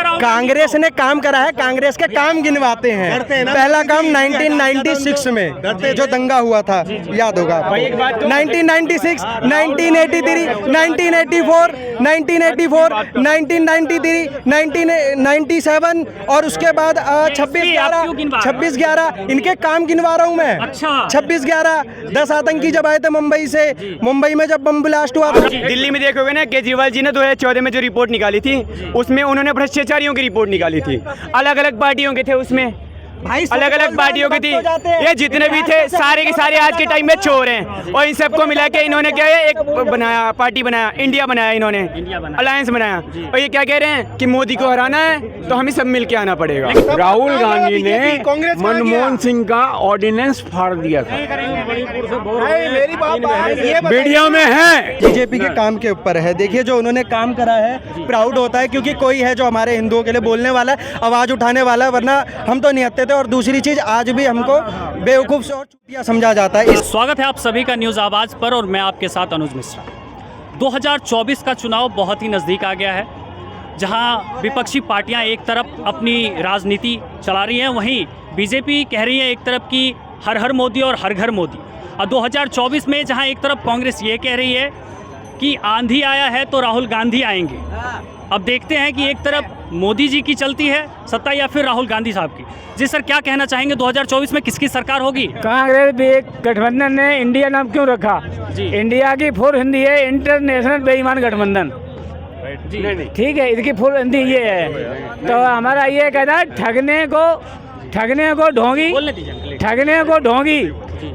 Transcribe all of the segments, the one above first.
कांग्रेस ने काम करा है, कांग्रेस के काम गिनवाते हैं। पहला काम 1996 में जो दंगा हुआ था, याद होगा आपको, 1996, 1983, 1984, 1984, 1993, 1997 और उसके बाद 26/11 इनके काम गिनवा रहा हूँ मैं। 26/11 10 आतंकी जब आए थे मुंबई से, मुंबई में जब बम ब्लास्ट हुआ था। दिल्ली में देखोगे ना, केजरीवाल जी ने 2014 में जो रिपोर्ट निकाली थी, उसमें उन्होंने भ्रष्टाचारियों की रिपोर्ट निकाली थी। अलग अलग पार्टियों के थे उसमें, अलग अलग पार्टियों की थी। ये जितने भी थे सारे के सारे आज के टाइम में चोर हैं। और इन सबको मिला के इन्होंने क्या है, एक बनाया, पार्टी बनाया, इंडिया बनाया, इन्होंने अलायंस बनाया। और ये क्या कह रहे हैं कि मोदी को हराना है तो हमें सब मिल के आना पड़ेगा। राहुल गांधी ने मनमोहन सिंह का ऑर्डिनेंस फाड़ दिया था, मीडिया में है। बीजेपी के काम के ऊपर है। देखिए जो उन्होंने काम करा है, प्राउड होता है, क्योंकि कोई है जो हमारे हिंदुओं के लिए बोलने वाला है, आवाज उठाने वाला है, वरना हम तो नहीं हत्ते थे। और दूसरी चीज, आज भी हमको बेवकूफ और चूतिया समझा जाता है। स्वागत है आप सभी का न्यूज़ आवाज़ पर और मैं आपके साथ अनुज मिश्रा। 2024 का चुनाव बहुत ही नज़दीक आ गया है, जहां विपक्षी पार्टियां एक तरफ अपनी राजनीति चला रही हैं, वहीं बीजेपी कह रही है एक तरफ की हर हर मोदी और हर घर मोदी। और 2024 में जहां एक तरफ कांग्रेस ये कह रही है कि आंधी आया है तो राहुल गांधी आएंगे। अब देखते हैं कि एक तरफ मोदी जी की चलती है सत्ता या फिर राहुल गांधी साहब की। जी सर, क्या कहना चाहेंगे, 2024 में किसकी सरकार होगी? कांग्रेस भी एक गठबंधन ने इंडिया नाम क्यों रखा? इंडिया की फुल हिंदी है इंटरनेशनल बेईमान गठबंधन। ठीक है, इसकी फुल हिंदी ये है। तो हमारा ये कहना है, ठगने को ढोंगी, ठगने को ढोंगी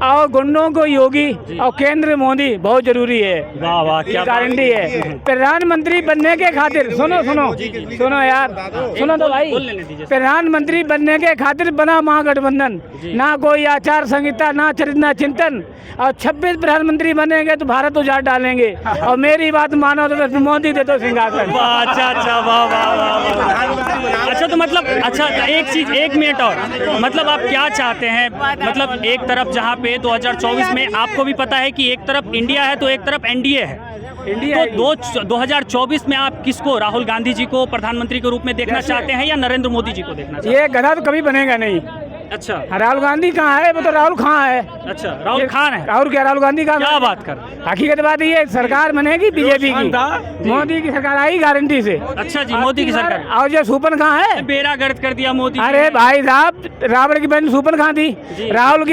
और गुंडों को योगी और केंद्र मोदी बहुत जरूरी है। वाह वाह, क्या गारंटी है। प्रधानमंत्री बनने के खातिर सुनो यार, सुनो तो भाई, प्रधानमंत्री बनने के खातिर बना महागठबंधन, ना कोई आचार संहिता, ना चरित्र, ना चिंतन। और 26 प्रधानमंत्री बनेंगे तो भारत उजाड़ डालेंगे। और मेरी बात मानो तो फिर मोदी दे दो सिंहासन। अच्छा, वाह। अच्छा तो मतलब, अच्छा एक चीज, 1 मिनट और, मतलब आप क्या चाहते हैं? मतलब एक तरफ जहाँ पे 2024 में आपको भी पता है कि एक तरफ इंडिया है तो एक तरफ एनडीए है। तो 2024 में आप किसको, राहुल गांधी जी को प्रधानमंत्री के रूप में देखना चाहते हैं या नरेंद्र मोदी जी को देखना चाहते हैं? ये गधा तो कभी बनेगा नहीं। अच्छा, राहुल गांधी कहाँ है? वो तो राहुल खान है। अच्छा, राहुल खान है। राहुल क्या, राहुल गांधी का क्या बात कर? हकीकत बात ये, सरकार बनेगी बीजेपी की, मोदी की सरकार आई गारंटी से। अच्छा जी, मोदी की सरकार। और जो सुपन कहाँ है? बेड़ा गर्द कर दिया मोदी। अरे भाई साहब, रावण की बहन सुपन कहाँ थी? राहुल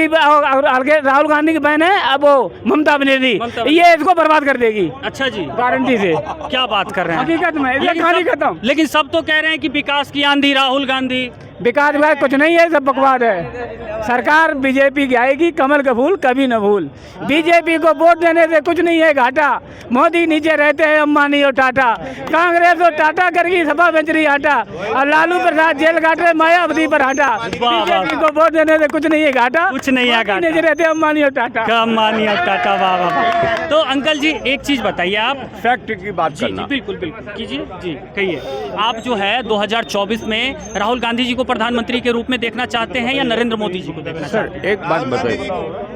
गांधी की बहन है अब वो ममता बनर्जी, ये इसको बर्बाद कर देगी। अच्छा जी, गारंटी से। क्या बात कर रहे हैं? हकीकत में कहानी खत्म। लेकिन सब तो कह रहे हैं कि विकास की आंधी राहुल गांधी। विकास कुछ नहीं है, सब बकवास है। सरकार बीजेपी की आएगी, कमल का फूल कभी न भूल। बीजेपी को वोट देने से कुछ नहीं है घाटा। मोदी नीचे रहते हैं अंबानी और टाटा, कांग्रेस और टाटा करगी सपा बेचरी आटा, और लालू प्रसाद जेल काट रहे मायावती पर हटा। बीजेपी को वोट देने से कुछ नहीं है घाटा, कुछ नहीं है घाटा। नीचे रहते अंबानी और टाटा, अंबानी और टाटा। वाह वाह। तो अंकल जी एक चीज बताइए, आप फैक्ट की बात करना। बिल्कुल कीजिए जी, कहिए। आप जो है 2024 में राहुल गांधी जी को प्रधानमंत्री के रूप में देखना चाहते हैं या नरेंद्र मोदी जी को देखना चाहते हैं? एक बात बताइए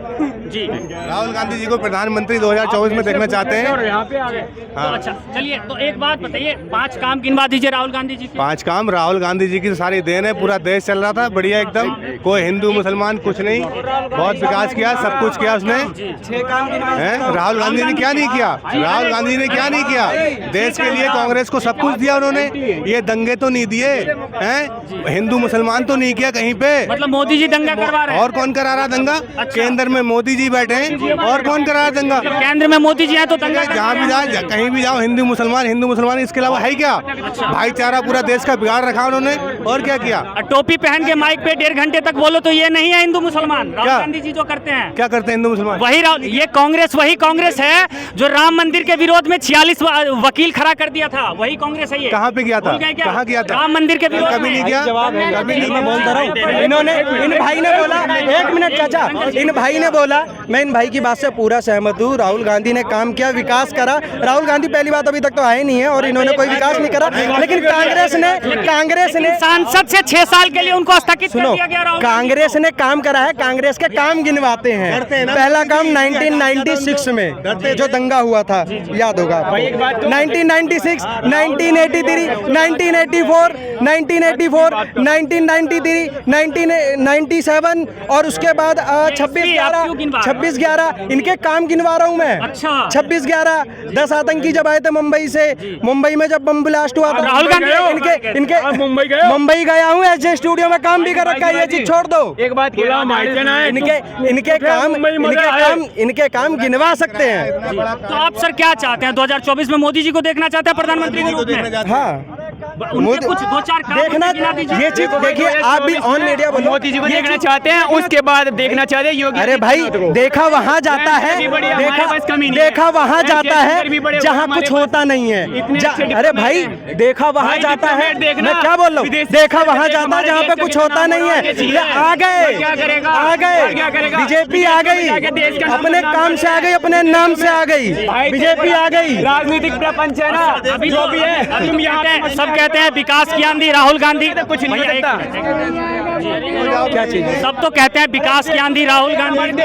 जी। राहुल गांधी जी को प्रधानमंत्री 2024 में देखना चाहते हैं। और यहाँ पे आ गए। तो अच्छा चलिए, तो एक बात बताइए, 5 काम गिनवा दीजिए राहुल गांधी जी के। 5 काम राहुल गांधी जी की सारी देन है। पूरा देश चल रहा था बढ़िया एकदम, कोई हिंदू मुसलमान कुछ नहीं, बहुत विकास किया, सब कुछ किया उसने। 6 काम हैं? राहुल गांधी ने क्या नहीं किया? राहुल गांधी ने क्या नहीं किया? देश के लिए कांग्रेस को सब कुछ दिया उन्होंने। ये दंगे तो नहीं दिए हैं, हिंदू मुसलमान तो नहीं किया कहीं पे। मतलब मोदी जी दंगा करवा रहे हैं। और कौन करा रहा दंगा? केंद्र में मोदी जी बैठे हैं, और कौन करा रहा दंगा? केंद्र में मोदी जी हैं तो दंगा जहाँ भी जाओ, कहीं भी जाओ, हिंदू मुसलमान, इसके अलावा है क्या? भाईचारा पूरा देश का बिगाड़ रखा उन्होंने। और क्या किया? टोपी पहन के माइक पे 1.5 घंटे तक बोलो तो ये नहीं है हिंदू मुसलमान। राहुल गांधी जी जो करते हैं, क्या करते हैं हिंदू मुसलमान? वही ये कांग्रेस, वही कांग्रेस है जो राम मंदिर के विरोध में 46 वकील खड़ा कर दिया था। वही कांग्रेस है ये। कहाँ पे किया था? कहाँ किया था? राम मंदिर के विरोध कभी नहीं किया। कभी नहीं। मैं बोलता रहा हूँ, इन्होंने, इन भाई ने बोला, 1 मिनट चाचा, इन भाई ने बोला, मैं इन भाई की बात से पूरा सहमत हूँ। राहुल गांधी ने काम किया, विकास करा। राहुल गांधी पहली बात अभी तक तो आए नहीं है और इन्होंने कोई विकास नहीं करा, लेकिन कांग्रेस ने सांसद से 6 साल के लिए उनको स्थगित कर सुनो, दिया गया। राहुल कांग्रेस ने काम करा है, कांग्रेस के काम गिनवाते हैं। पहला काम 1996 में जो दंगा हुआ था, याद होगा आपको। 1996, 1983, 1984, 1984, 1993, 1997 और उसके बाद 26/11 इनके काम गिनवा रहा हूँ मैं। अच्छा। 26/11 10 आतंकी जब आए थे मुंबई से, मुंबई में जब बम ब्लास्ट हुआ था, राहुल गांधी इनके मुंबई गया हूँ, एसजे स्टूडियो में काम भी कर रखा है। ये चीज छोड़ दो, एक बात इनके काम गिनवा सकते हैं। तो आप सर क्या चाहते हैं? 2024 में मोदी जी को देखना चाहते हैं प्रधानमंत्री के रूप में? हाँ, उनके कुछ 2-4 काम देखना, गिना दीजिए। ये चीज देखिए, आप भी ऑन मीडिया बोलो। मोदी जी को देखना चाहते हैं, उसके बाद देखना चाहते हैं योगी। अरे भाई, देखा वहाँ जाता है, देखा वहाँ जाता है जहाँ कुछ होता नहीं है। अरे भाई, देखा वहाँ जाता है, मैं क्या बोल रहा हूँ, देखा वहाँ जाता है जहाँ पे कुछ होता नहीं है। आ गए बीजेपी, आ गई अपने काम से, आ गई अपने नाम से, आ गई बीजेपी, आ गई। राजनीतिक प्रपंच है ना, अभी जो भी है, तुम यहाँ सब कहते हैं विकास की आंधी राहुल गांधी, तो कुछ नहीं सकता। क्या चीज है? सब तो कहते हैं विकास की आंधी राहुल गांधी,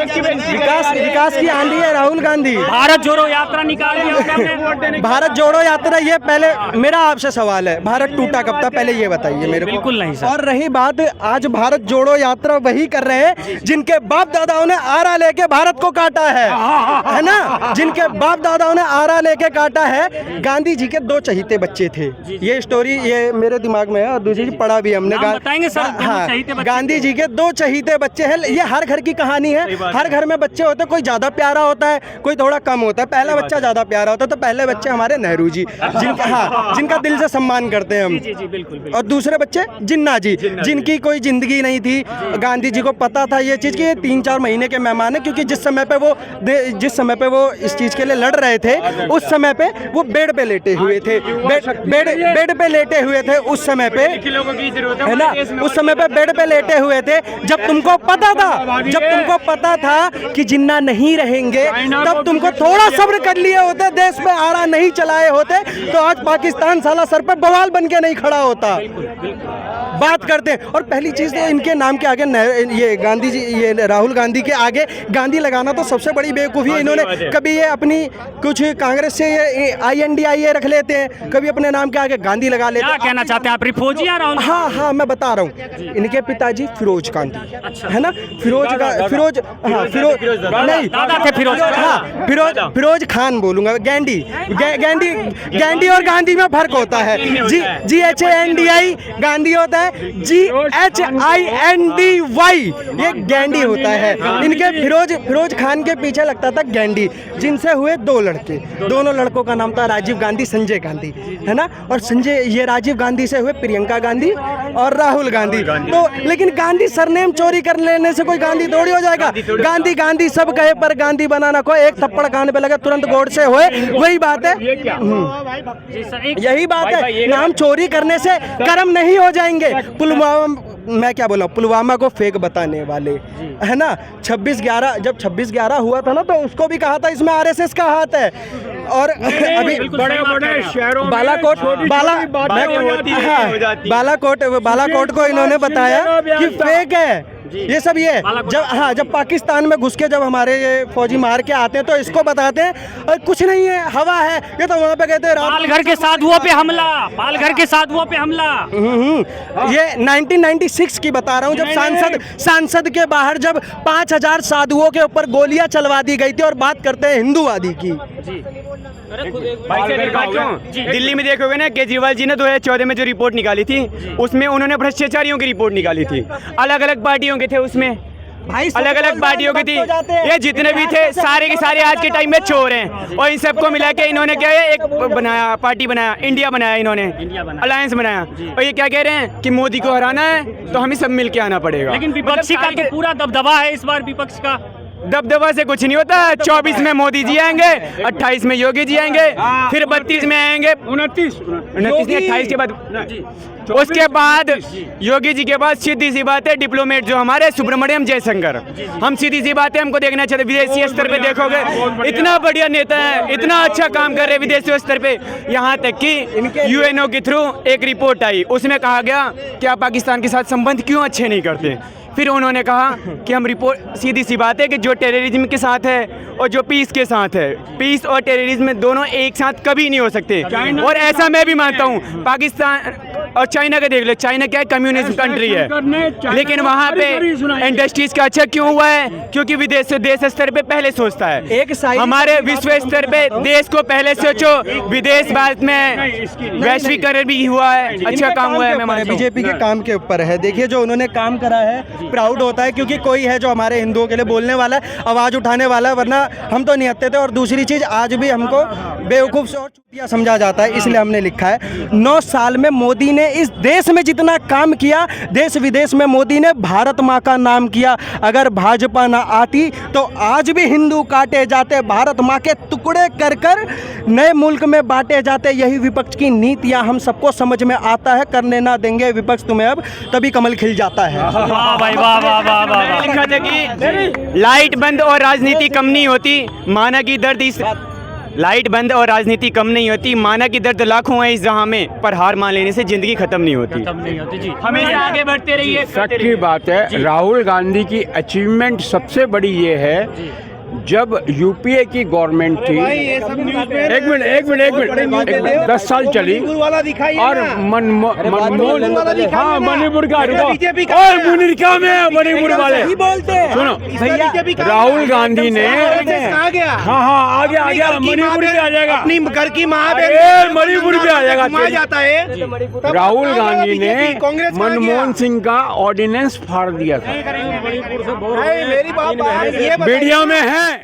विकास की आंधी है राहुल गांधी। भारत जोड़ो यात्रा निकाल दी। भारत जोड़ो यात्रा, ये पहले मेरा आपसे सवाल है, भारत टूटा कब था, पहले ये बताइए मेरे को। बिल्कुल नहीं सर। और रही बात, आज भारत जोड़ो यात्रा वही कर रहे हैं जिनके बाप दादाओं ने आरा लेके भारत को काटा है ना, जिनके बाप दादाओं ने आरा लेके काटा है। गांधी जी के 2 चहीते बच्चे थे, ये स्टोरी ये मेरे दिमाग में है और दूसरी चीज पढ़ा भी हमने। बताएंगे सर, गांधी जी के 2 चहीते बच्चे हैं। ये हर घर की कहानी है, हर घर में बच्चे होते हैं, कोई ज्यादा प्यारा होता है, कोई थोड़ा कम होता है। पहला बच्चा ज्यादा प्यारा होता है, तो पहले बच्चे हमारे नेहरू जी, जिनका दिल से सम्मान करते हैं हम। और दूसरे बच्चे जिन्ना जी, जिनकी कोई जिंदगी नहीं थी। गांधी जी को पता था ये चीज कि ये 3-4 महीने के मेहमान है, क्योंकि जिस समय पे वो इस चीज के लिए लड़ रहे थे, उस समय पे वो बेड पे लेटे हुए थे, बेड पे लेटे हुए थे उस समय पे, है ना, उस समय पे बेड पे लेटे हुए थे। जब तुमको पता था कि जिन्ना नहीं रहेंगे, तब तुमको थोड़ा सब्र कर लिए होते, देश पे आरा नहीं चलाए होते, तो आज पाकिस्तान साला सर पे बवाल बन के नहीं खड़ा होता। बात करते हैं, और पहली चीज तो इनके नाम के आगे ये गांधी जी, ये राहुल गांधी के आगे गांधी लगाना तो सबसे बड़ी बेवकूफ़ी है। इन्होंने कभी ये अपनी कुछ कांग्रेस से INDIA रख लेते हैं, कभी अपने नाम के आगे गांधी लगा लेते हैं। क्या कहना चाहते हैं आप, रिफोजी या राहुल? हाँ, मैं बता रहा हूँ, इनके पिताजी फिरोज गांधी, है ना, फिरोज खान बोलूंगा, गैंडी और गांधी में फर्क होता है। GHANDI गांधी होता है, GHINDY ये गैंडी होता है। इनके फिरोज खान के पीछे लगता था गैंडी, जिनसे हुए 2 लड़के, दोनों लड़कों का नाम था राजीव गांधी, संजय गांधी, है ना। और ये राजीव गांधी से हुए प्रियंका गांधी और राहुल गांधी। तो लेकिन गांधी सरनेम चोरी कर लेने से कोई गांधी थोड़ी हो जाएगा। गांधी सब कहे पर गांधी बनाना को, एक थप्पड़ कान पे लगा तुरंत गोड से होए, वही बात है। यही बात है, नाम चोरी करने से कर्म नहीं हो जाएंगे। पुलवामा को फेक बताने वाले, है ना, 26/11 जब 26/11 हुआ था ना, तो उसको भी कहा था इसमें RSS का हाथ है। और अभी बड़े शहरों बालाकोट को इन्होंने बताया कि फेक है ये सब। ये जब पाकिस्तान में घुस के जब हमारे ये फौजी मार के आते हैं, तो इसको बताते हैं और कुछ नहीं है, हवा है। ये तो वहाँ पे कहते हैं पालघर के साधुओं पे हमला, ये 1996 की बता रहा हूँ, जब सांसद के बाहर जब 5000 साधुओं के ऊपर गोलियां चलवा दी गई थी। और बात करते हैं हिंदूवादी की। दिल्ली में देखोगे ना, केजरीवाल जी ने 2014 में जो रिपोर्ट निकाली थी, उसमें उन्होंने भ्रष्टाचारियों की रिपोर्ट निकाली थी। अलग अलग पार्टियों के थे उसमें, अलग अलग पार्टियों के थी। ये जितने भी थे सारे के सारे आज के टाइम में चोर हैं। और इन सबको मिला के इन्होंने क्या है, एक बनाया, पार्टी बनाया, इंडिया बनाया, इन्होंने अलायंस बनाया। और ये क्या कह रहे हैं कि मोदी को हराना है तो हमें सब मिल के आना पड़ेगा। लेकिन विपक्षी का तो पूरा दबदबा है इस बार, विपक्ष का दबदबा से कुछ नहीं होता। 24 में मोदी जी आएंगे, 28 में योगी जी आएंगे, फिर 32 में आएंगे, 29 नहीं 28 के बाद, उसके बाद योगी जी के बाद सीधी सी बात है डिप्लोमेट जो हमारे सुब्रमण्यम जयशंकर, हम सीधी सी बात है हमको देखना चाहते। विदेशी स्तर पे देखोगे इतना बढ़िया नेता है, इतना अच्छा काम कर रहे विदेशी स्तर पे, यहाँ तक कि यूएनओ के थ्रू एक रिपोर्ट आई, उसमें कहा गया कि आप पाकिस्तान के साथ संबंध क्यों अच्छे नहीं करते। फिर उन्होंने कहा कि हम रिपोर्ट, सीधी सी बात है कि जो टेररिज्म के साथ है और जो पीस के साथ है, पीस और टेररिज्म दोनों एक साथ कभी नहीं हो सकते। और ऐसा मैं भी मानता हूँ, पाकिस्तान और चाइना का देख लो, चाइना क्या है, कम्युनिस्ट कंट्री है, लेकिन वहाँ पे इंडस्ट्रीज का अच्छा क्यों हुआ है, क्योंकि विदेश से देश स्तर पे पहले सोचता है। हमारे विश्व स्तर पे देश को पहले सोचो, विदेश बाद में वैश्वीकरण भी हुआ है, अच्छा काम हुआ है। मैं बीजेपी के काम के ऊपर है, देखिए जो उन्होंने काम करा है, प्राउड होता है क्योंकि कोई है जो हमारे हिंदुओं के लिए बोलने वाला है, आवाज़ उठाने वाला है, वरना हम तो नहीं हत्ते थे। और दूसरी चीज़, आज भी हमको बेवकूफ़ और चूतिया समझा जाता है, इसलिए हमने लिखा है 9 साल में मोदी ने इस देश में जितना काम किया, देश विदेश में मोदी ने भारत माँ का नाम किया। अगर भाजपा ना आती तो आज भी हिंदू काटे जाते, भारत माँ के टुकड़े कर कर नए मुल्क में बांटे जाते। यही विपक्ष की नीतियाँ हम सबको समझ में आता है, करने ना देंगे विपक्ष तुम्हें अब, तभी कमल खिल जाता है। वाह भाई वाह वाह वाह वाह। लिखा था कि लाइट बंद और राजनीति कम नहीं होती, माना की दर्द इस लाइट बंद और राजनीति कम नहीं होती, माना की दर्द लाखों है इस जहां में, पर हार मान लेने से जिंदगी खत्म नहीं होती। जी हमेशा आगे बढ़ते रहिए। सच की बात है, राहुल गांधी की अचीवमेंट सबसे बड़ी ये है, जब यूपीए की गवर्नमेंट थी, एक मिनट 10 साल चली, और मनमोहन, हाँ मणिपुर का, और मुनिरका में मणिपुर वाले सुनो, राहुल गांधी ने, हाँ आ गया मणिपुर पे आ जाएगा, अपनी घर की माँ मणिपुर पे आ जाएगा। राहुल गांधी ने मनमोहन सिंह का ऑर्डिनेंस फाड़ दिया था, मीडिया में है,